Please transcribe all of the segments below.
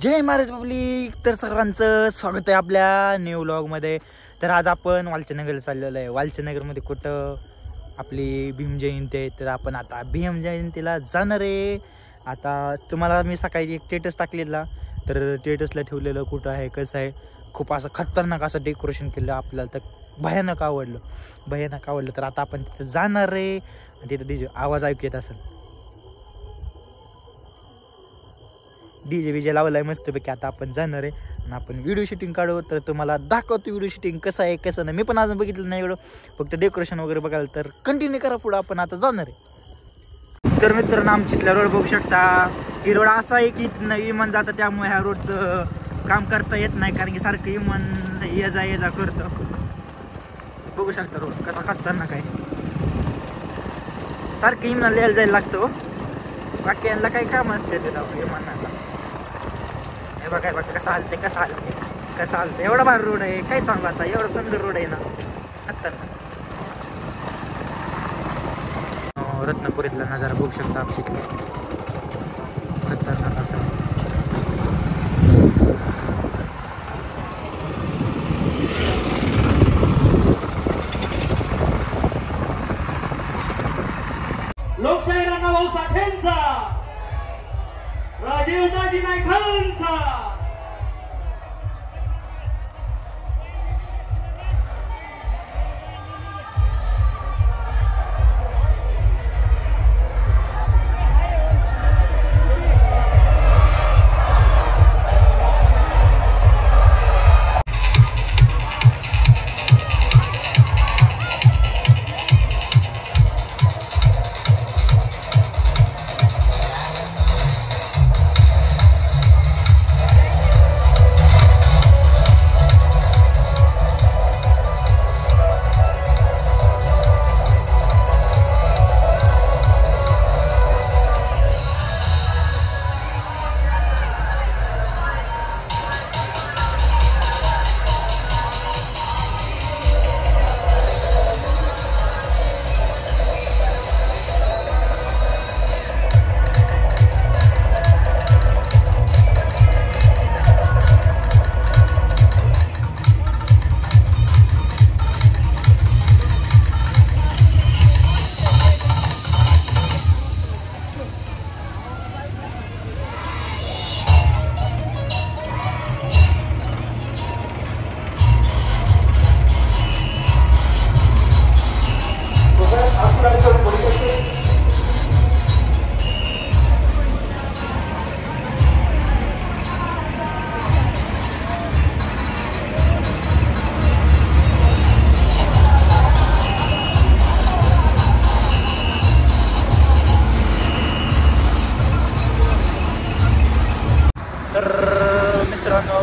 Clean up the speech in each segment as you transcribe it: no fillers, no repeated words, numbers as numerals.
जय Maharaj public. तर सर्वांचं स्वागत आहे आपल्या न्यू व्लॉगमध्ये. तर आज आपण वालचनगरला चाललेलो आहे. वालचनगरमध्ये कुठं आपली भीम जयंती आहे, तर आपण आता भीम जयंतीला जाणार आहे. आता तुम्हाला मी सकाळी एक स्टेटस टाकलेला, तर स्टेटसला ठेवलेलं कुठं आहे कसं आहे. खूप असं खतरनाक असं डेकोरेशन केलं, आपल्याला तर भयानक आवडलं. तर आता आपण तिथं जाणार आहे. तिथं डीजे आवाज ऐकू येत असेल, डीजे विजे लावलाय मस्तपैकी. आता आपण जाणार आहे आणि आपण व्हिडिओ शूटिंग काढू. तर तुम्हाला दाखवतो व्हिडिओ शूटिंग कसं आहे कसं नाही. मी पण अजून बघितलं नाही एवढं, फक्त डेकोरेशन वगैरे बघायला. तर कंटिन्यू करा पुढं, आपण आता जाणार आहे. तर मित्रांनो, आमच्यातला रोड बघू शकता. ही रोड असा आहे की विमान जातं, त्यामुळे ह्या रोडचं काम करता येत नाही, कारण की सारखं विमान ये जा करतं. बघू शकता रोड कसा खतरनाक आहे. सारखं विमानाला यायला जायला लागतं. बाकी यांना काही काम असते ते विमानाला. हे बघा कसं हलते एवढा भारी रोड आहे, काय सांगू आता. एवढा सुंदर रोड आहे ना, खतरनाक. रत्नापुरीतला नजारा बघू शकता आप खतरनाक असा. लोकशाही राणाभाऊ साठेंचा, राजीव गांधी नायकांचा.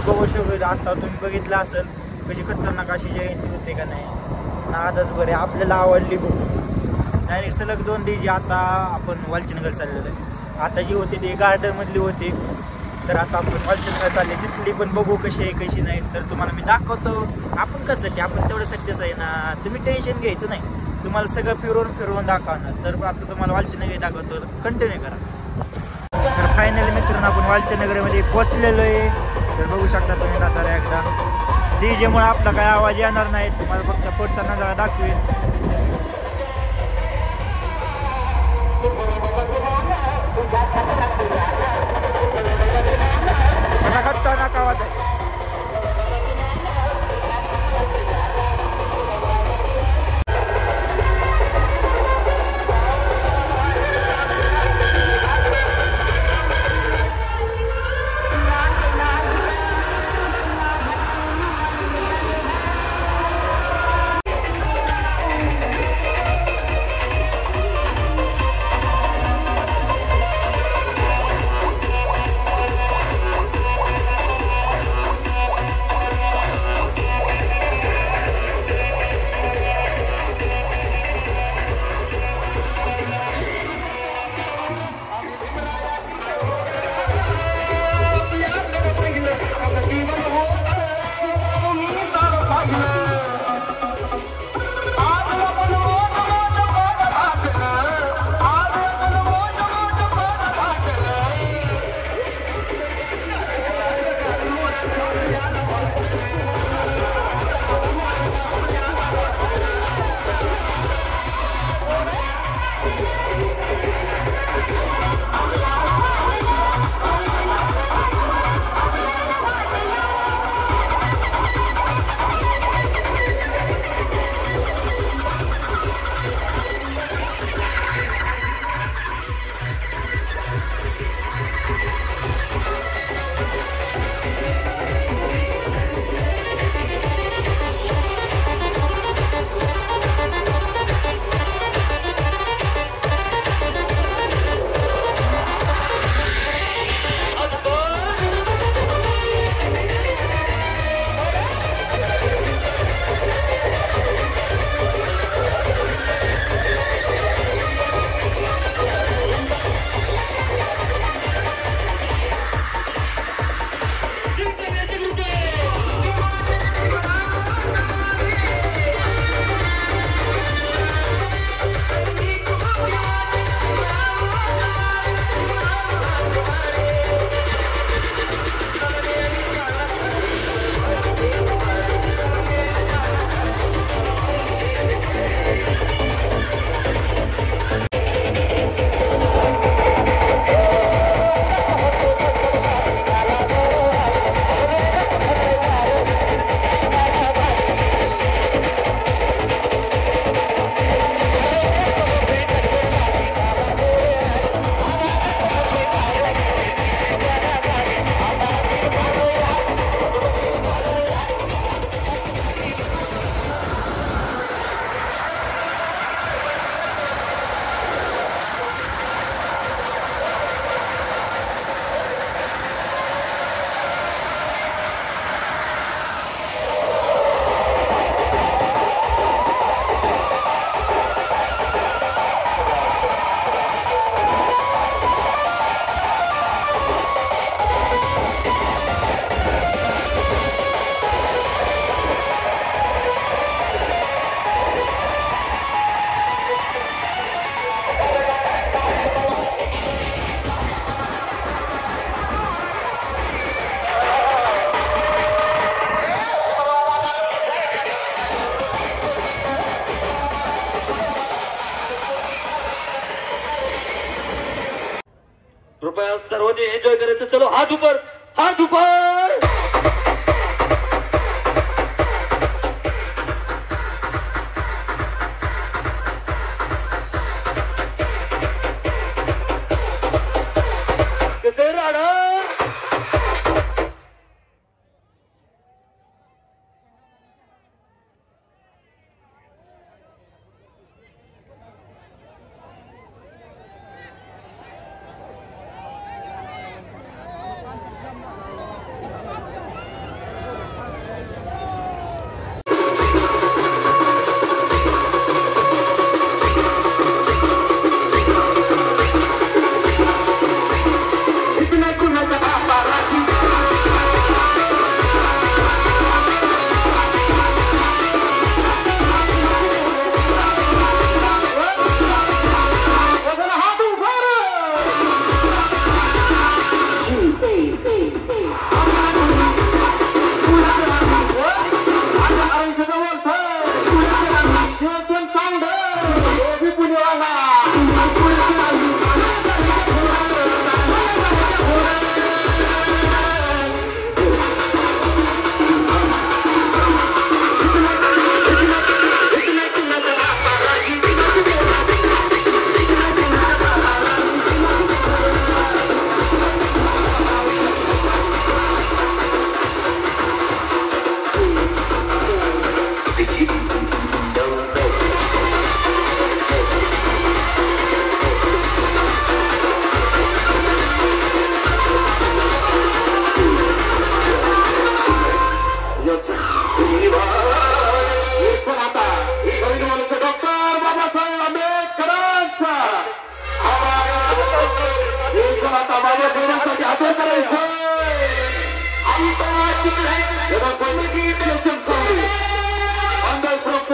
बघू शकतो. आता तुम्ही बघितलं असेल कशी खतरनाक अशी जयंती होते का नाही. आजच बरे आपल्याला आवडली खूप. डायरेक्ट सलग 2 डीजे. आता आपण वालचनगर चाललेलो आहे. आता जी होती ती गार्डन मधली होती, तर आता आपण वालचनगर चालले. तिथली पण बघू कशी आहे कशी नाही, तर तुम्हाला मी दाखवतो. आपण कसं की आपण तेवढं सक्सेस आहे ना, तुम्ही टेन्शन घ्यायचं नाही. तुम्हाला सगळं फिरवून दाखवणार. तर आता तुम्हाला वालचनगर दाखवतो, कंटिन्यू करा. तर फायनली मित्रांनो, आपण वालचनगरमध्ये पोचलेलो आहे. तर बघू शकता तुम्ही नजारा एकदा. डीजे मुळे आपला काय आवाज येणार नाही, तुम्हाला फक्त पुढचा नजारा दाखवेल. कसा खतरनाक आवाज आहे. से चलो हाथ ऊपर, हाथ ऊपर।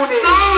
Punya